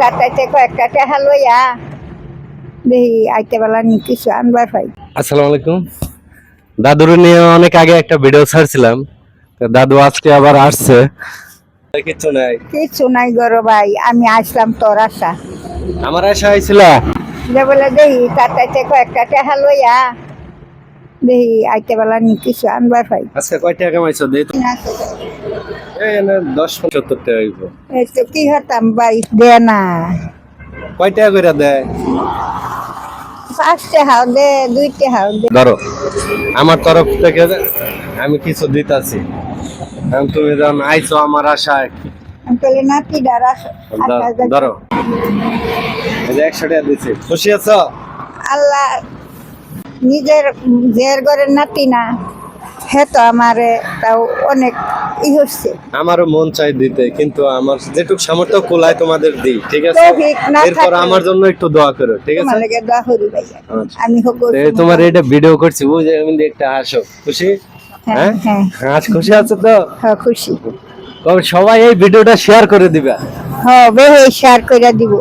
তাতে কয়েকটা টেহা লইয়া দেখি আইতে বেলা নি কিছু আনবার পাই। আসসালামু আলাইকুম। দাদুর নিয়ে অনেক আগে একটা ভিডিও ছাড়ছিলাম, তো দাদু আজকে আবার আসছে। কিছু নাই, কিছু নাই গরো ভাই, আমি আসলাম তোর আশা আমার আশা হয়েছিল। যে বলে দেখি তাতে কয়েকটা টেহা লইয়া দেখি আইতে বেলা নি কিছু আনবার পাই। আজকে কয় টাকা কামাইছো? দেই তো। এই না 10-70 টাকা হইব। এই তো কি হতাম ভাই, দে না কয় টাকা করে দেয়? 5 টেহাও দে, 2 টেহাও দে। ধরো, আমার তরফ থেকে আমি কিছু দিতাছি। তুমি যখন আইছো আমার আশায়, আমি বলে নাতি ডারা ধরো এই যে 100 টাকা দিচ্ছি। খুশি আছো? আল্লাহ নিজের জের ঘরের নাতি না, হে তো আমারে তাও অনেক হচ্ছে। আমারও মন চাই দিতে, কিন্তু আমার যেটুকু সামর্থ্য কোলায় তোমাদের দিই, ঠিক আছে? তৌফিক না এরপর থাকলে আমার জন্য একটু দোয়া করো, ঠিক আছে? তোমার লাগে দোয়া করি ভাইয়া। আচ্ছা। আমি হোক এই তোমার এটা ভিডিও করছি, ওই যে আমি একটা হাসো। খুশি? হ্যাঁ হ্যাঁ আজ খুশি আছো তো? হ্যাঁ খুশি। তবে সবাই এই ভিডিওটা শেয়ার করে দিবা। হ্যাঁ শেয়ার করে দিব।